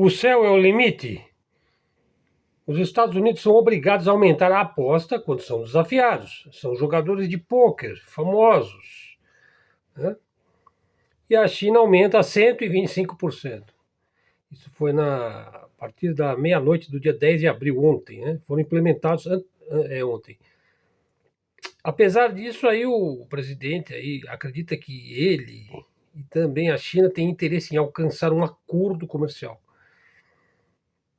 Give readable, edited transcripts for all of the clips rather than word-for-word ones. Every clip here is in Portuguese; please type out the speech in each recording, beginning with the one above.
O céu é o limite? Os Estados Unidos são obrigados a aumentar a aposta quando são desafiados. São jogadores de pôquer famosos, né? E a China aumenta a 125%. Isso foi a partir da meia-noite do dia 10 de abril, ontem, né? Foram implementados ontem. Apesar disso, aí o presidente aí acredita que ele e também a China têm interesse em alcançar um acordo comercial.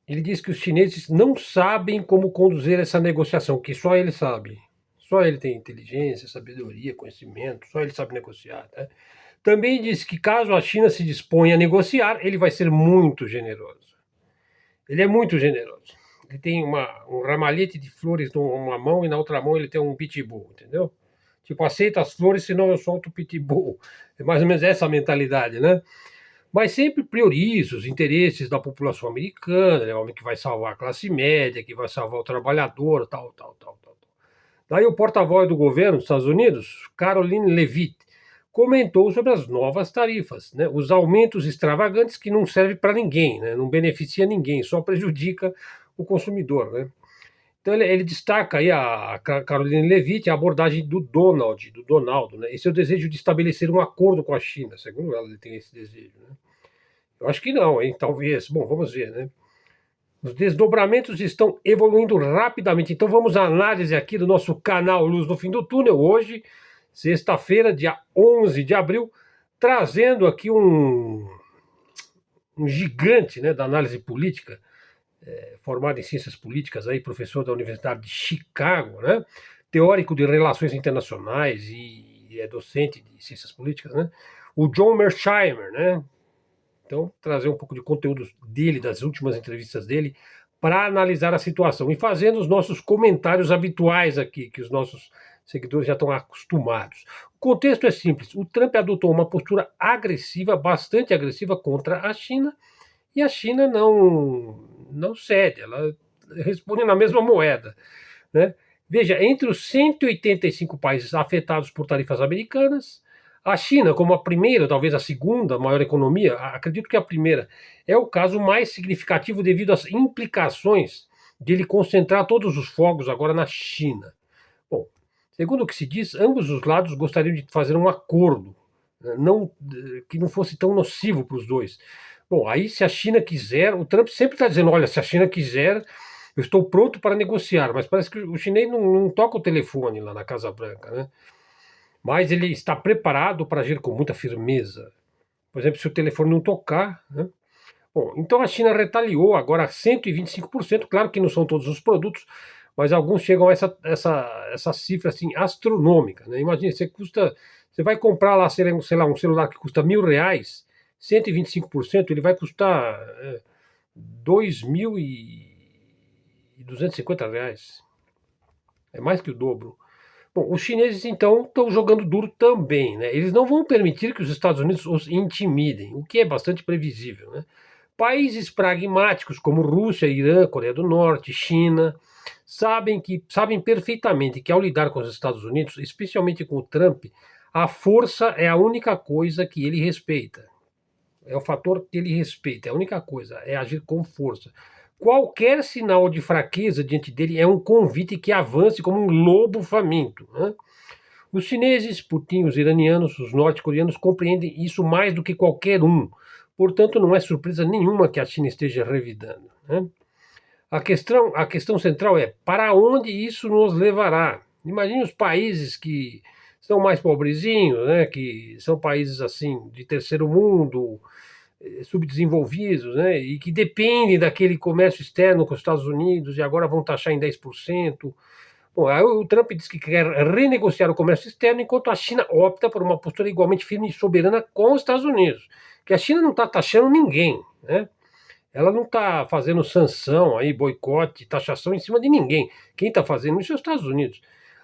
Ele diz que os chineses não sabem como conduzir essa negociação, que só ele sabe. Só ele tem inteligência, sabedoria, conhecimento, só ele sabe negociar, né? Também diz que caso a China se disponha a negociar, ele vai ser muito generoso. Ele é muito generoso. Ele tem um ramalhete de flores numa mão e na outra mão ele tem um pitbull, entendeu? Tipo, aceita as flores, senão eu solto o pitbull. É mais ou menos essa a mentalidade, né? Mas sempre prioriza os interesses da população americana, é o homem que vai salvar a classe média, que vai salvar o trabalhador, tal. Daí o porta-voz do governo dos Estados Unidos, Caroline Leavitt, comentou sobre as novas tarifas, né? Os aumentos extravagantes que não servem para ninguém, né? Não beneficia ninguém, só prejudica o consumidor, né? Então ele destaca aí a Caroline Leavitt, a abordagem do Donaldo, né? Esse é o desejo de estabelecer um acordo com a China, segundo ela, ele tem esse desejo, né? Eu acho que não, hein? Talvez. Bom, vamos ver, né? Os desdobramentos estão evoluindo rapidamente. Então vamos à análise aqui do nosso canal Luz no Fim do Túnel, hoje, sexta-feira, dia 11 de abril, trazendo aqui um gigante, né, da análise política, formado em ciências políticas, aí, professor da Universidade de Chicago, né, teórico de relações internacionais e é docente de ciências políticas, né, o John Mearsheimer, né. Então, trazer um pouco de conteúdo dele, das últimas entrevistas dele, para analisar a situação e fazendo os nossos comentários habituais aqui, que os nossos seguidores já estão acostumados. O contexto é simples: o Trump adotou uma postura agressiva, bastante agressiva, contra a China, e a China não cede, ela responde na mesma moeda, né? Veja, entre os 185 países afetados por tarifas americanas, a China, como a primeira, talvez a segunda maior economia, acredito que a primeira, é o caso mais significativo devido às implicações de ele concentrar todos os fogos agora na China. Bom, segundo o que se diz, ambos os lados gostariam de fazer um acordo, né, que não fosse tão nocivo para os dois. Bom, aí se a China quiser, o Trump sempre está dizendo, olha, se a China quiser, eu estou pronto para negociar, mas parece que o chinês não toca o telefone lá na Casa Branca, né? Mas ele está preparado para agir com muita firmeza. Por exemplo, se o telefone não tocar, né? Bom, então a China retaliou agora 125%, claro que não são todos os produtos, mas alguns chegam a essa cifra assim, astronômica, né? Imagina, você vai comprar lá, sei lá, um celular que custa R$ 1.000, 125%, ele vai custar R$ 2.250. É mais que o dobro. Bom, os chineses, então, estão jogando duro também, né? Eles não vão permitir que os Estados Unidos os intimidem, o que é bastante previsível, né? Países pragmáticos como Rússia, Irã, Coreia do Norte, China, sabem perfeitamente que ao lidar com os Estados Unidos, especialmente com o Trump, a força é a única coisa que ele respeita. É o fator que ele respeita, é a única coisa, é agir com força. Qualquer sinal de fraqueza diante dele é um convite que avance como um lobo faminto, né? Os chineses, Putin, os iranianos, os norte-coreanos compreendem isso mais do que qualquer um. Portanto, não é surpresa nenhuma que a China esteja revidando, né? A questão central é para onde isso nos levará. Imagine os países que são mais pobrezinhos, né, que são países assim de terceiro mundo, subdesenvolvidos, né, e que dependem daquele comércio externo com os Estados Unidos e agora vão taxar em 10%. Bom, aí o Trump diz que quer renegociar o comércio externo, enquanto a China opta por uma postura igualmente firme e soberana com os Estados Unidos. Que a China não está taxando ninguém, né? Ela não está fazendo sanção, aí, boicote, taxação em cima de ninguém. Quem está fazendo isso é os Estados Unidos.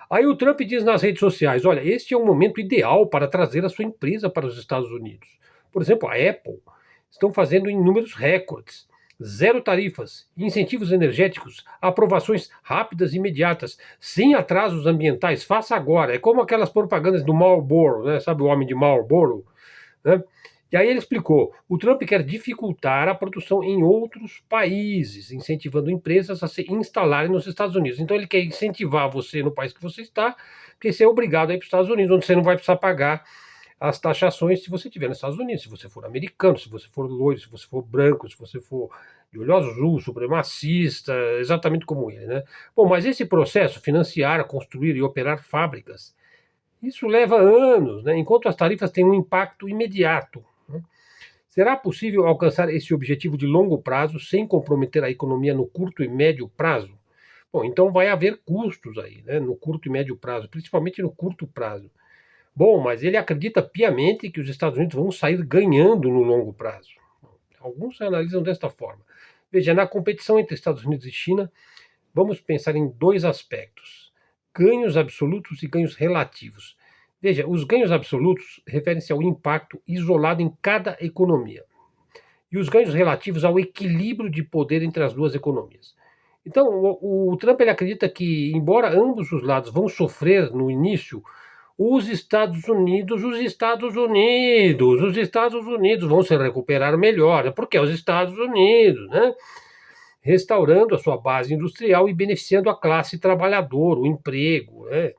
Aí o Trump diz nas redes sociais, olha, este é o momento ideal para trazer a sua empresa para os Estados Unidos. Por exemplo, a Apple estão fazendo em números recordes. Zero tarifas, incentivos energéticos, aprovações rápidas e imediatas, sem atrasos ambientais. Faça agora. É como aquelas propagandas do Marlboro, né? Sabe o homem de Marlboro? Né? E aí ele explicou: o Trump quer dificultar a produção em outros países, incentivando empresas a se instalarem nos Estados Unidos. Então ele quer incentivar você no país que você está, porque você é obrigado a ir para os Estados Unidos, onde você não vai precisar pagar as taxações se você estiver nos Estados Unidos, se você for americano, se você for loiro, se você for branco, se você for de olho azul, supremacista, exatamente como ele, né? Bom, mas esse processo, financiar, construir e operar fábricas, isso leva anos, né? Enquanto as tarifas têm um impacto imediato, né? Será possível alcançar esse objetivo de longo prazo sem comprometer a economia no curto e médio prazo? Bom, então vai haver custos aí, né, no curto e médio prazo, principalmente no curto prazo. Bom, mas ele acredita piamente que os Estados Unidos vão sair ganhando no longo prazo. Alguns analisam desta forma. Veja, na competição entre Estados Unidos e China, vamos pensar em dois aspectos: ganhos absolutos e ganhos relativos. Veja, os ganhos absolutos referem-se ao impacto isolado em cada economia, e os ganhos relativos ao equilíbrio de poder entre as duas economias. Então, o Trump ele acredita que, embora ambos os lados vão sofrer no início, os Estados Unidos vão se recuperar melhor, né? Porque é os Estados Unidos, né? Restaurando a sua base industrial e beneficiando a classe trabalhadora, o emprego, né?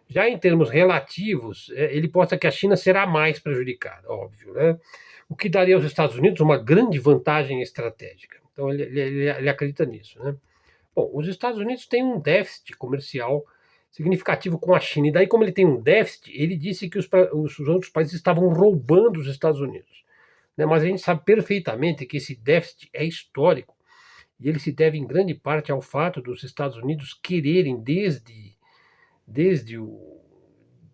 Já em termos relativos, ele posta que a China será mais prejudicada, óbvio, né? O que daria aos Estados Unidos uma grande vantagem estratégica. Então, ele acredita nisso, né? Bom, os Estados Unidos têm um déficit comercial significativo com a China, e daí, como ele tem um déficit, ele disse que os outros países estavam roubando os Estados Unidos, né? Mas a gente sabe perfeitamente que esse déficit é histórico, e ele se deve em grande parte ao fato dos Estados Unidos quererem, desde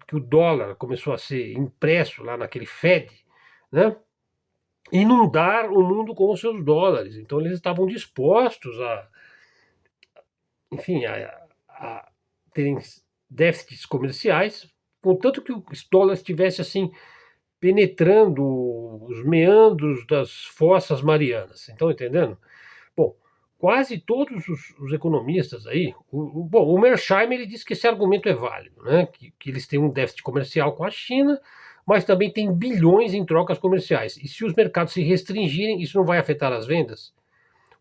que o dólar começou a ser impresso lá naquele Fed, né, inundar o mundo com os seus dólares. Então eles estavam dispostos enfim, a terem déficits comerciais, contanto que os dólares estivesse assim penetrando os meandros das fossas marianas. Estão entendendo? Bom, quase todos os economistas aí, bom, o Mearsheimer ele diz que esse argumento é válido, né? Que eles têm um déficit comercial com a China, mas também tem bilhões em trocas comerciais. E se os mercados se restringirem, isso não vai afetar as vendas?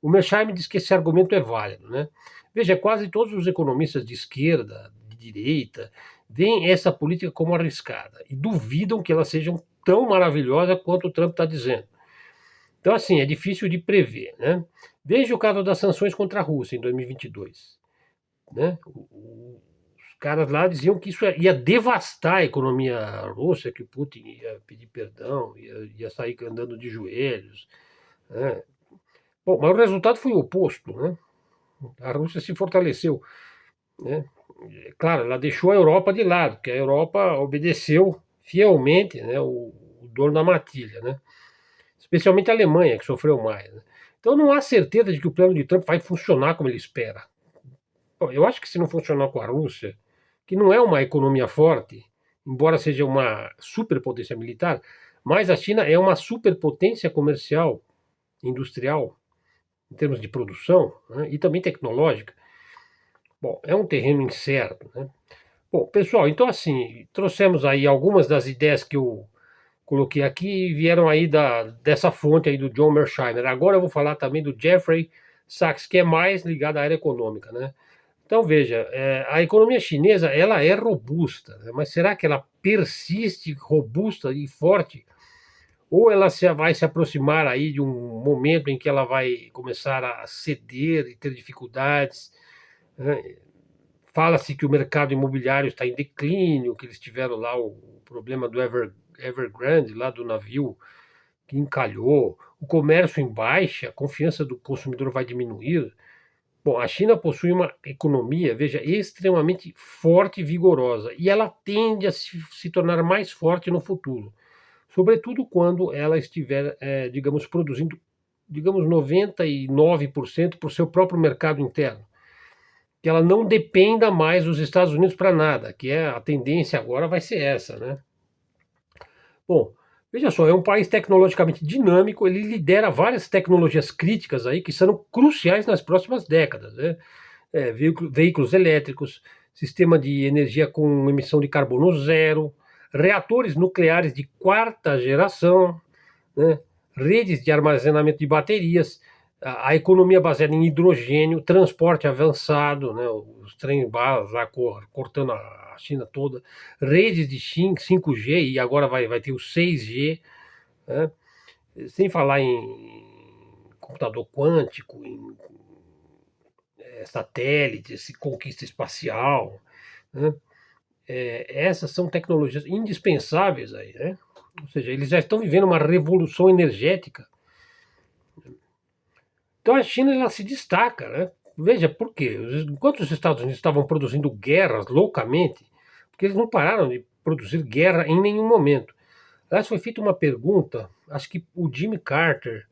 O Mearsheimer diz que esse argumento é válido, né? Veja, quase todos os economistas de esquerda, de direita, veem essa política como arriscada e duvidam que ela seja tão maravilhosa quanto o Trump está dizendo. Então, assim, é difícil de prever, né? Veja o caso das sanções contra a Rússia em 2022, né? Os caras lá diziam que isso ia devastar a economia russa, que o Putin ia pedir perdão, ia sair andando de joelhos, né? Bom, mas o resultado foi o oposto, né? A Rússia se fortaleceu, né? Claro, ela deixou a Europa de lado, porque a Europa obedeceu fielmente, né, o dono da matilha, né? Especialmente a Alemanha, que sofreu mais, né? Então não há certeza de que o plano de Trump vai funcionar como ele espera. Bom, eu acho que se não funcionar com a Rússia, que não é uma economia forte, embora seja uma superpotência militar, mas a China é uma superpotência comercial, industrial, em termos de produção, né, e também tecnológica. Bom, é um terreno incerto, né? Bom, pessoal, então assim, trouxemos aí algumas das ideias que eu coloquei aqui e vieram aí dessa fonte aí do John Mearsheimer. Agora eu vou falar também do Jeffrey Sachs, que é mais ligado à área econômica, né? Então veja, a economia chinesa ela é robusta, né? Mas será que ela persiste robusta e forte? Ou ela vai se aproximar aí de um momento em que ela vai começar a ceder e ter dificuldades, né? Fala-se que o mercado imobiliário está em declínio, que eles tiveram lá o problema do Evergrande, lá do navio que encalhou, o comércio em baixa, a confiança do consumidor vai diminuir. Bom, a China possui uma economia, veja, extremamente forte e vigorosa, e ela tende a se tornar mais forte no futuro, sobretudo quando ela estiver, digamos, produzindo, digamos, 99% por seu próprio mercado interno, que ela não dependa mais dos Estados Unidos para nada, que é a tendência agora vai ser essa, né? Bom, veja só, é um país tecnologicamente dinâmico, ele lidera várias tecnologias críticas aí que serão cruciais nas próximas décadas, né? Veículos elétricos, sistema de energia com emissão de carbono zero, reatores nucleares de quarta geração, né? Redes de armazenamento de baterias, a economia baseada em hidrogênio, transporte avançado, né? Os trem-balas lá cortando a China toda, redes de 5G e agora vai ter o 6G, né? Sem falar em computador quântico, em satélites, conquista espacial, né? Essas são tecnologias indispensáveis aí, né? Ou seja, eles já estão vivendo uma revolução energética. Então a China ela se destaca, né? Veja por quê? Enquanto os Estados Unidos estavam produzindo guerras loucamente, porque eles não pararam de produzir guerra em nenhum momento. Aliás, foi feita uma pergunta, acho que o Jimmy Carter,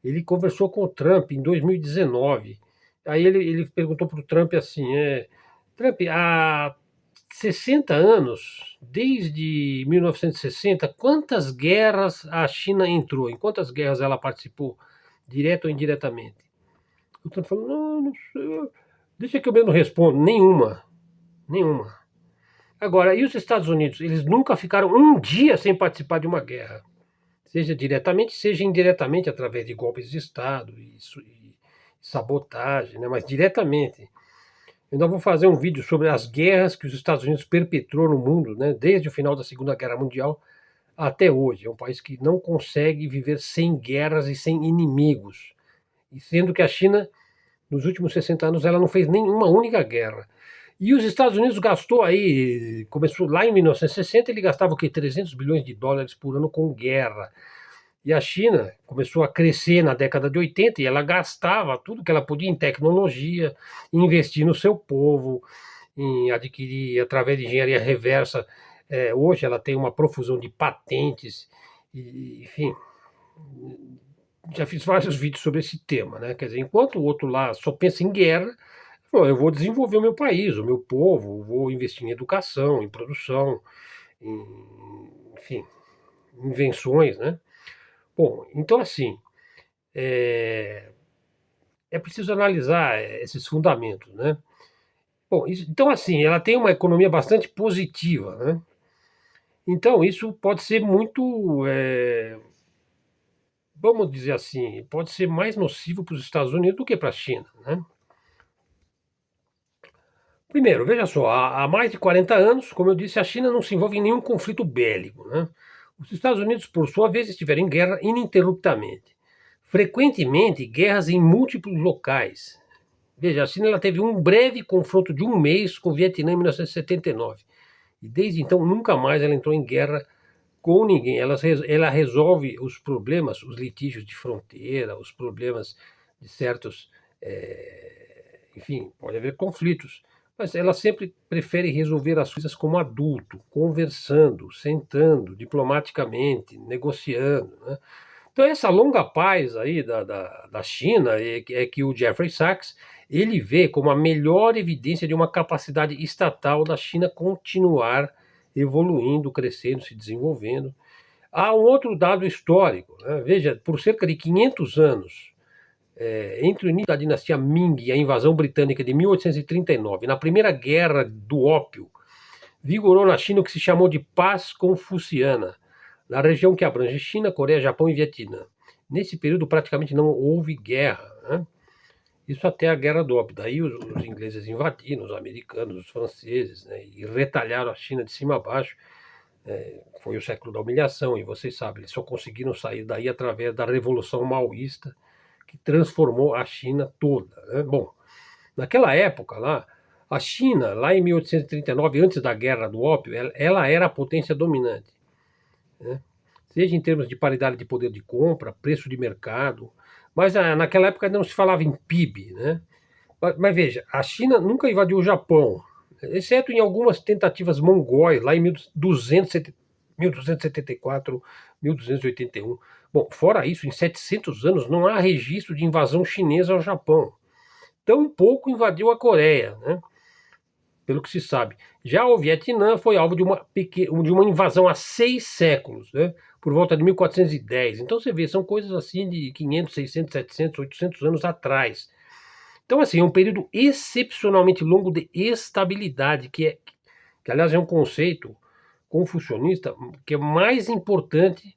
ele conversou com o Trump em 2019. Aí ele perguntou para o Trump assim: Trump, há 60 anos, desde 1960, quantas guerras a China entrou? Em quantas guerras ela participou, direto ou indiretamente? O Trump falou: não sei. Deixa que eu mesmo respondo: nenhuma. Nenhuma. Agora, e os Estados Unidos? Eles nunca ficaram um dia sem participar de uma guerra, seja diretamente, seja indiretamente, através de golpes de Estado e sabotagem, né? Mas diretamente. Eu ainda vou fazer um vídeo sobre as guerras que os Estados Unidos perpetrou no mundo, né? Desde o final da Segunda Guerra Mundial até hoje. É um país que não consegue viver sem guerras e sem inimigos. E sendo que a China, nos últimos 60 anos, ela não fez nenhuma única guerra. E os Estados Unidos gastou aí, começou lá em 1960, ele gastava o quê? 300 bilhões de dólares por ano com guerra. E a China começou a crescer na década de 80 e ela gastava tudo que ela podia em tecnologia, em investir no seu povo, em adquirir através de engenharia reversa. Hoje ela tem uma profusão de patentes, e, enfim, já fiz vários vídeos sobre esse tema, né? Quer dizer, enquanto o outro lá só pensa em guerra, eu vou desenvolver o meu país, o meu povo, vou investir em educação, em produção, em, enfim, invenções, né? Bom, então assim, é, é preciso analisar esses fundamentos, né? Bom, então assim, ela tem uma economia bastante positiva, né? Então isso pode ser muito, vamos dizer assim, pode ser mais nocivo para os Estados Unidos do que para a China, né? Primeiro, veja só, há mais de 40 anos, como eu disse, a China não se envolve em nenhum conflito bélico, né? Os Estados Unidos, por sua vez, estiveram em guerra ininterruptamente. Frequentemente, guerras em múltiplos locais. Veja, a China ela teve um breve confronto de um mês com o Vietnã em 1979. E desde então, nunca mais ela entrou em guerra com ninguém. Ela resolve os problemas, os litígios de fronteira, os problemas de certos. Enfim, pode haver conflitos. Mas ela sempre prefere resolver as coisas como adulto, conversando, sentando, diplomaticamente, negociando, né? Então essa longa paz aí da China é que o Jeffrey Sachs ele vê como a melhor evidência de uma capacidade estatal da China continuar evoluindo, crescendo, se desenvolvendo. Há um outro dado histórico, né? Veja, por cerca de 500 anos, entre o início da dinastia Ming e a invasão britânica de 1839, na primeira guerra do ópio, vigorou na China o que se chamou de paz confuciana, na região que abrange China, Coreia, Japão e Vietnã. Nesse período praticamente não houve guerra, né? Isso até a Guerra do Ópio. Daí os ingleses invadiram, os americanos, os franceses, né, e retalharam a China de cima a baixo. Foi o século da humilhação, e vocês sabem, eles só conseguiram sair daí através da Revolução Maoísta, que transformou a China toda, né? Bom, naquela época lá, a China, lá em 1839, antes da Guerra do Ópio, ela era a potência dominante, né? Seja em termos de paridade de poder de compra, preço de mercado, mas naquela época não se falava em PIB, né? Mas veja, a China nunca invadiu o Japão, exceto em algumas tentativas mongóis, lá em 1274, 1281. Bom, fora isso, em 700 anos não há registro de invasão chinesa ao Japão. Tampouco invadiu a Coreia, né? Pelo que se sabe. Já o Vietnã foi alvo de uma invasão há 6 séculos, né? Por volta de 1410. Então você vê, são coisas assim de 500, 600, 700, 800 anos atrás. Então, assim, é um período excepcionalmente longo de estabilidade, que aliás é um conceito confucionista que é mais importante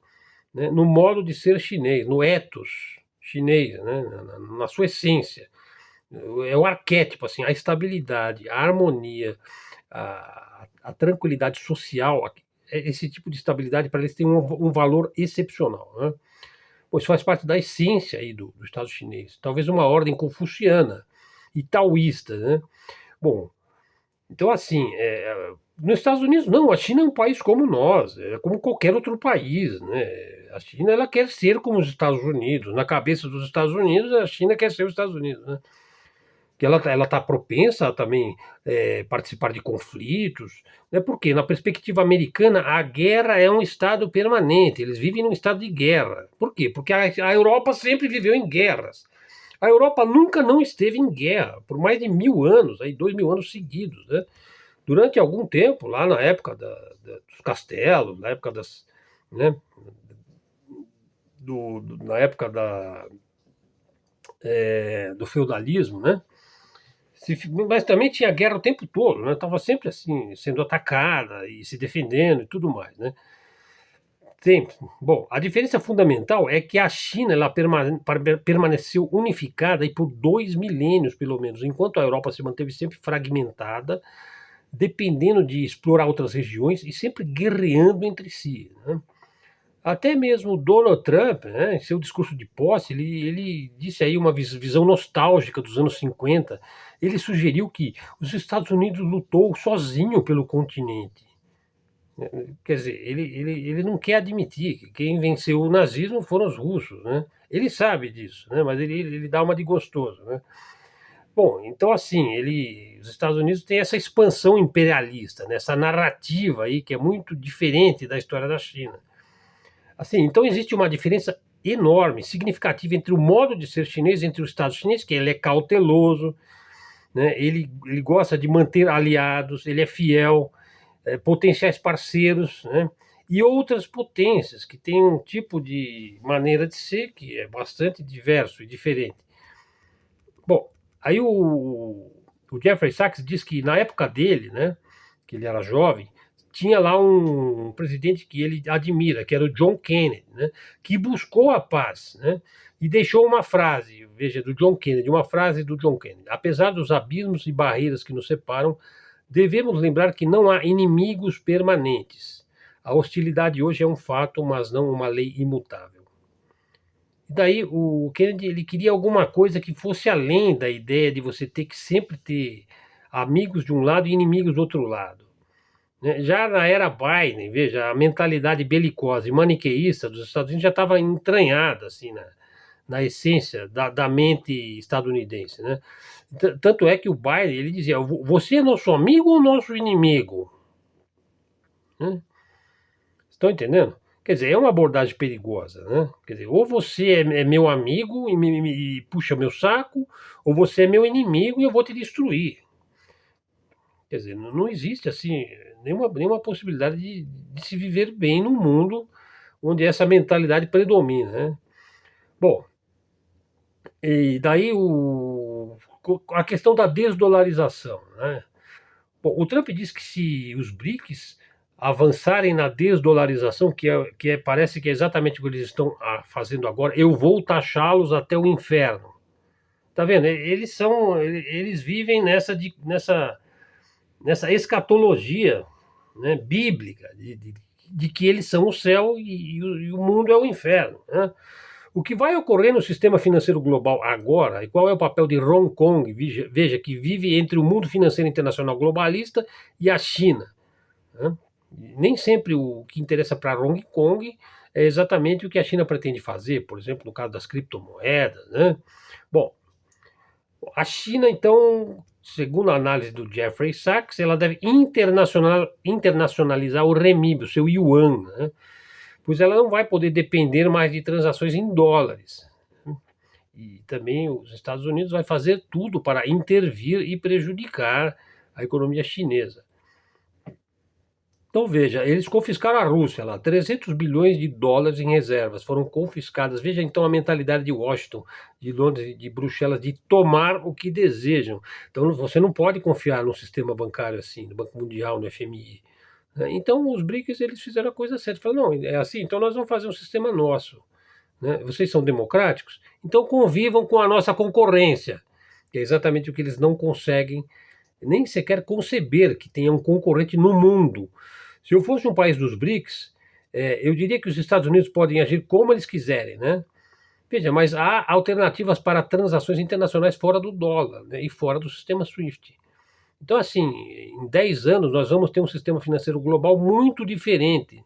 né, no modo de ser chinês, no ethos chinês, né, na sua essência. É o arquétipo, assim, a estabilidade, a harmonia, a tranquilidade social, esse tipo de estabilidade para eles tem um valor excepcional, né? Pois faz parte da essência aí do Estado chinês. Talvez uma ordem confuciana e taoísta, né? Bom, então assim, nos Estados Unidos não, a China é um país como nós, é como qualquer outro país, né? A China ela quer ser como os Estados Unidos, na cabeça dos Estados Unidos, a China quer ser os Estados Unidos, né? Que ela está propensa a também participar de conflitos, né? Porque na perspectiva americana a guerra é um estado permanente, eles vivem num estado de guerra. Por quê? Porque a Europa sempre viveu em guerras. A Europa nunca não esteve em guerra, por mais de 1000 anos, aí 2000 anos seguidos, né? Durante algum tempo, lá na época dos castelos, na época das, né? Na época do feudalismo, né? Mas também tinha guerra o tempo todo, né? Estava sempre assim, sendo atacada e se defendendo e tudo mais, né? Sempre. Bom, a diferença fundamental é que a China ela permaneceu unificada aí por 2 milênios, pelo menos, enquanto a Europa se manteve sempre fragmentada, dependendo de explorar outras regiões e sempre guerreando entre si, né? Até mesmo o Donald Trump, né, em seu discurso de posse, ele disse aí uma visão nostálgica dos anos 50. Ele sugeriu que os Estados Unidos lutou sozinho pelo continente. Quer dizer, ele não quer admitir que quem venceu o nazismo foram os russos, né? Ele sabe disso, né? Mas ele dá uma de gostoso, né? Bom, então assim, os Estados Unidos têm essa expansão imperialista, né? Essa narrativa aí que é muito diferente da história da China. Assim, então existe uma diferença enorme, significativa entre o modo de ser chinês, entre o Estado chinês, que ele é cauteloso, né? Ele gosta de manter aliados, ele é fiel, potenciais parceiros, né? E outras potências que têm um tipo de maneira de ser que é bastante diverso e diferente. Bom, aí o Jeffrey Sachs diz que na época dele, né, que ele era jovem, tinha lá um presidente que ele admira, que era o John Kennedy, né, que buscou a paz, né, e deixou uma frase, veja, do John Kennedy, uma frase do John Kennedy: apesar dos abismos e barreiras que nos separam, devemos lembrar que não há inimigos permanentes. A hostilidade hoje é um fato, mas não uma lei imutável. E daí o Kennedy ele queria alguma coisa que fosse além da ideia de você ter que sempre ter amigos de um lado e inimigos do outro lado, né? Já na era Biden, veja, a mentalidade belicosa e maniqueísta dos Estados Unidos já estava entranhada assim na essência da mente estadunidense, né? Tanto é que o Biden ele dizia: você é nosso amigo ou nosso inimigo? Né? Estão entendendo? Quer dizer, é uma abordagem perigosa, né? Quer dizer, ou você é meu amigo e puxa meu saco, ou você é meu inimigo e eu vou te destruir. Quer dizer, não existe assim nenhuma possibilidade de se viver bem num mundo onde essa mentalidade predomina, né? Bom, e daí a questão da desdolarização, né? Bom, o Trump diz que se os BRICS avançarem na desdolarização, parece que é exatamente o que eles estão fazendo agora, eu vou taxá-los até o inferno. Tá vendo? Eles vivem nessa escatologia, né, bíblica de que eles são o céu e o mundo é o inferno, né? O que vai ocorrer no sistema financeiro global agora, e qual é o papel de Hong Kong, veja que vive entre o mundo financeiro internacional globalista e a China, né? Nem sempre o que interessa para Hong Kong é exatamente o que a China pretende fazer, por exemplo, no caso das criptomoedas, né? Bom, a China, então, segundo a análise do Jeffrey Sachs, ela deve internacionalizar o renminbi, o seu yuan, né? Pois ela não vai poder depender mais de transações em dólares. E também os Estados Unidos vai fazer tudo para intervir e prejudicar a economia chinesa. Então veja, eles confiscaram a Rússia lá, 300 bilhões de dólares em reservas foram confiscadas. Veja então a mentalidade de Washington, de Londres, de Bruxelas, de tomar o que desejam. Então você não pode confiar no sistema bancário assim, no Banco Mundial, no FMI. né? Então os BRICS eles fizeram a coisa certa. Falaram, não, é assim, então nós vamos fazer um sistema nosso, né? Vocês são democráticos, então convivam com a nossa concorrência, que é exatamente o que eles não conseguem nem sequer conceber que tenha um concorrente no mundo. Se eu fosse um país dos BRICS, eu diria que os Estados Unidos podem agir como eles quiserem, né? Veja, mas há alternativas para transações internacionais fora do dólar, né, e fora do sistema SWIFT. Então, assim, em 10 anos nós vamos ter um sistema financeiro global muito diferente,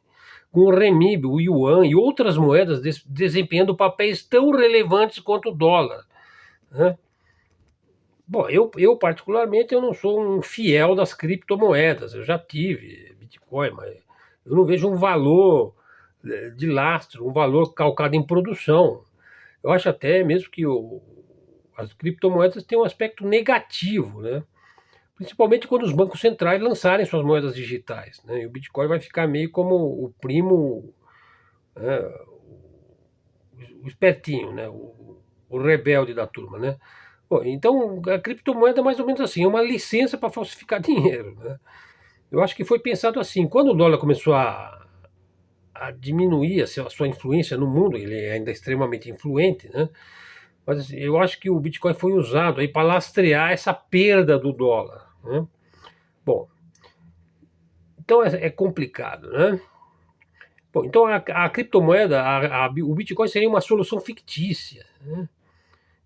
com o renminbi, o yuan e outras moedas desempenhando papéis tão relevantes quanto o dólar, né? Bom, eu particularmente eu não sou um fiel das criptomoedas. Eu já tive Bitcoin, mas eu não vejo um valor de lastro, um valor calcado em produção. Eu acho até mesmo que as criptomoedas têm um aspecto negativo, né? Principalmente quando os bancos centrais lançarem suas moedas digitais, né? E o Bitcoin vai ficar meio como o primo, né? O espertinho, né? O rebelde da turma, né? Bom, então a criptomoeda é mais ou menos assim, é uma licença para falsificar dinheiro, né? Eu acho que foi pensado assim, quando o dólar começou a diminuir a sua influência no mundo, ele é ainda extremamente influente, né? Mas assim, eu acho que o Bitcoin foi usado aí para lastrear essa perda do dólar, né? Bom, então é complicado, né? Bom, então a criptomoeda, o Bitcoin seria uma solução fictícia, né?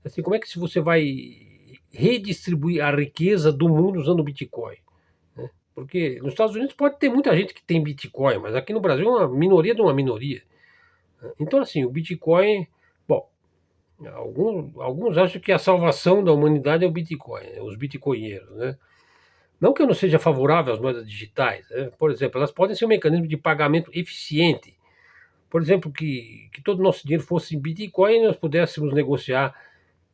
Assim, como é que se você vai redistribuir a riqueza do mundo usando o Bitcoin, né? Porque nos Estados Unidos pode ter muita gente que tem Bitcoin, mas aqui no Brasil é uma minoria de uma minoria, né? Então, assim, o Bitcoin, bom, alguns acham que a salvação da humanidade é o Bitcoin, né? Os bitcoinheiros, né? Não que eu não seja favorável às moedas digitais, né? Por exemplo, elas podem ser um mecanismo de pagamento eficiente. Por exemplo, que todo o nosso dinheiro fosse em Bitcoin e nós pudéssemos negociar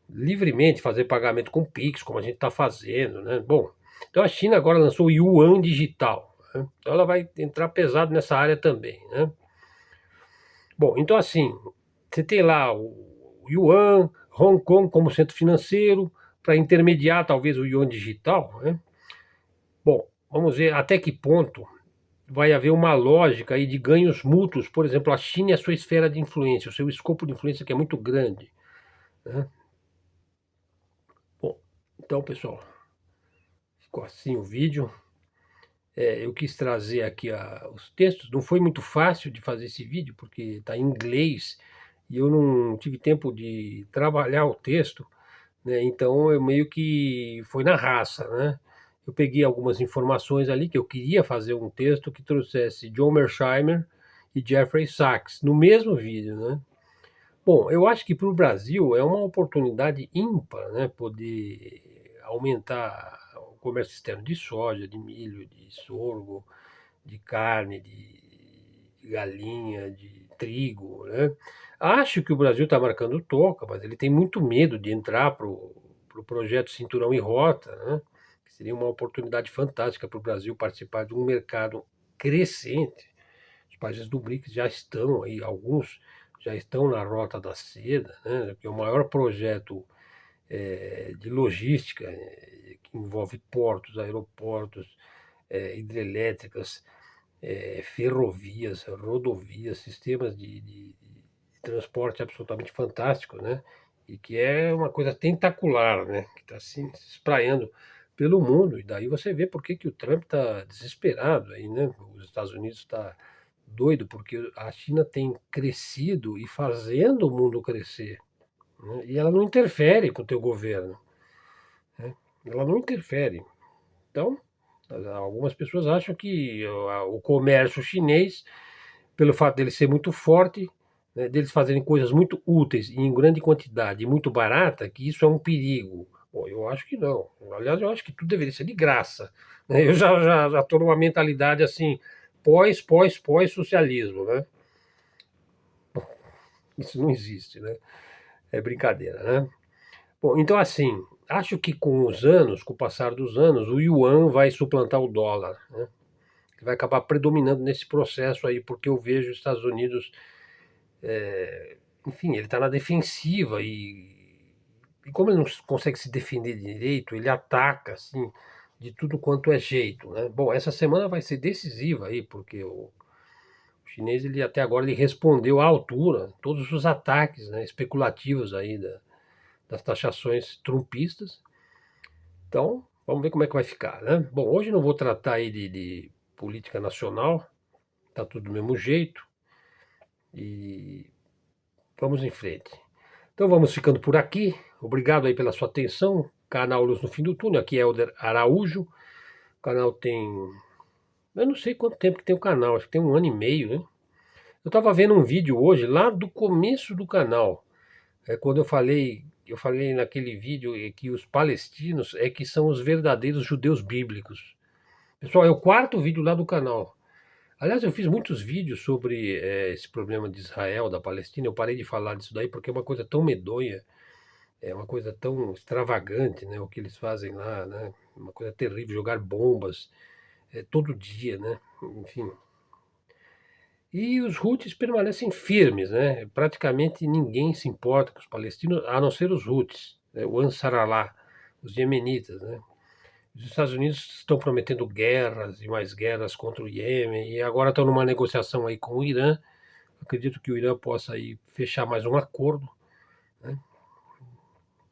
livremente, fazer pagamento com Pix, como a gente está fazendo, né? Bom, então a China agora lançou o Yuan digital, né? Então ela vai entrar pesado nessa área também, né? Bom, então assim, você tem lá o Yuan, Hong Kong como centro financeiro, para intermediar talvez o Yuan digital, né? Bom, vamos ver até que ponto vai haver uma lógica aí de ganhos mútuos, por exemplo, a China e a sua esfera de influência, o seu escopo de influência que é muito grande, né? Bom, então pessoal, ficou assim o vídeo. Eu quis trazer aqui os textos. Não foi muito fácil de fazer esse vídeo, porque está em inglês e eu não tive tempo de trabalhar o texto, né? Então eu meio que foi na raça, né? Eu peguei algumas informações ali que eu queria fazer um texto que trouxesse John Mersheimer e Jeffrey Sachs no mesmo vídeo, né? Bom, eu acho que para o Brasil é uma oportunidade ímpar, né? Poder aumentar o comércio externo de soja, de milho, de sorgo, de carne, de galinha, de trigo, né? Acho que o Brasil está marcando toca, mas ele tem muito medo de entrar para o projeto Cinturão e Rota, né? Que seria uma oportunidade fantástica para o Brasil participar de um mercado crescente. Os países do BRICS já estão aí, alguns já estão na Rota da Seda, né? Que é o maior projeto de logística, que envolve portos, aeroportos, hidrelétricas, ferrovias, rodovias, sistemas de transporte absolutamente fantásticos, né? E que é uma coisa tentacular, né? Que está assim, se espraiando pelo mundo. E daí você vê por que o Trump está desesperado aí, né? Os Estados Unidos está doido porque a China tem crescido e fazendo o mundo crescer, né? E ela não interfere com o teu governo, né? Ela não interfere. Então, algumas pessoas acham que o comércio chinês, pelo fato dele ser muito forte, né, deles fazerem coisas muito úteis e em grande quantidade e muito barata, que isso é um perigo. Bom, eu acho que não. Aliás, eu acho que tudo deveria ser de graça, né? Eu já estou numa mentalidade assim, pós-socialismo, né? Isso não existe, né? É brincadeira, né? Bom, então assim, acho que com os anos, com o passar dos anos, o yuan vai suplantar o dólar, né? Vai acabar predominando nesse processo aí, porque eu vejo os Estados Unidos, enfim, ele está na defensiva e como ele não consegue se defender direito, ele ataca, assim, de tudo quanto é jeito, né? Bom, essa semana vai ser decisiva aí, porque o chinês, ele até agora ele respondeu à altura todos os ataques, né, especulativos aí das taxações trumpistas. Então, vamos ver como é que vai ficar, né? Bom, hoje não vou tratar aí de política nacional, tá tudo do mesmo jeito e vamos em frente. Então vamos ficando por aqui. Obrigado aí pela sua atenção. Canal Luz no Fim do Túnel, aqui é Helder Araújo. O canal tem... eu não sei quanto tempo que tem o canal, acho que tem 1 ano e meio, né? Eu estava vendo um vídeo hoje, lá do começo do canal, quando eu falei naquele vídeo que os palestinos é que são os verdadeiros judeus bíblicos. Pessoal, é o 4º vídeo lá do canal. Aliás, eu fiz muitos vídeos sobre esse problema de Israel, da Palestina. Eu parei de falar disso daí porque é uma coisa tão medonha, é uma coisa tão extravagante, né? O que eles fazem lá, né? Uma coisa terrível, jogar bombas todo dia, né? Enfim. E os Houthis permanecem firmes, né? Praticamente ninguém se importa com os palestinos, a não ser os Houthis, né? O Ansarallah, os iemenitas, né? Os Estados Unidos estão prometendo guerras e mais guerras contra o Iêmen e agora estão numa negociação aí com o Irã. Acredito que o Irã possa aí fechar mais um acordo, né?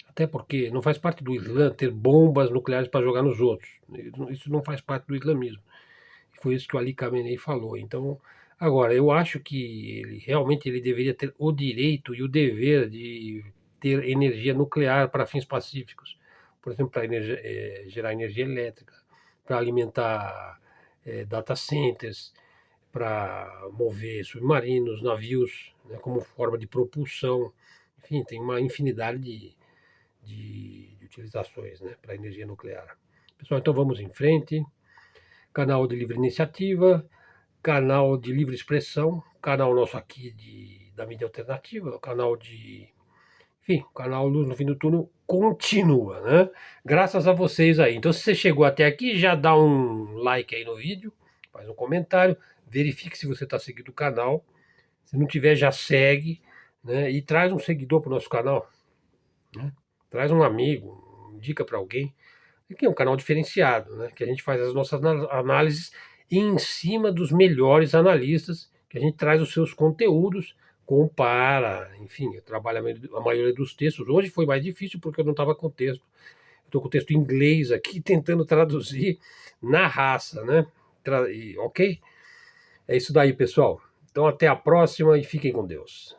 Até porque não faz parte do Islã ter bombas nucleares para jogar nos outros. Isso não faz parte do islamismo. Foi isso que o Ali Khamenei falou. Então, agora, eu acho que ele deveria ter o direito e o dever de ter energia nuclear para fins pacíficos. Por exemplo, para gerar energia elétrica, para alimentar data centers, para mover submarinos, navios, né, como forma de propulsão. Enfim, tem uma infinidade de utilizações, né, para energia nuclear. Pessoal, então vamos em frente. Canal de livre iniciativa, canal de livre expressão, canal nosso aqui da mídia alternativa, o canal de... enfim, o canal Luz no Fim do Túnel continua, né? Graças a vocês aí. Então, se você chegou até aqui, já dá um like aí no vídeo, faz um comentário, verifique se você está seguindo o canal. Se não tiver, já segue, né? E traz um seguidor para o nosso canal, né? Traz um amigo, indica para alguém. Aqui é um canal diferenciado, né? Que a gente faz as nossas análises em cima dos melhores analistas, que a gente traz os seus conteúdos, compara, enfim, eu trabalho a maioria dos textos. Hoje foi mais difícil porque eu não estava com texto. Estou com o texto em inglês aqui, tentando traduzir na raça, né? Ok? É isso daí, pessoal. Então até a próxima e fiquem com Deus.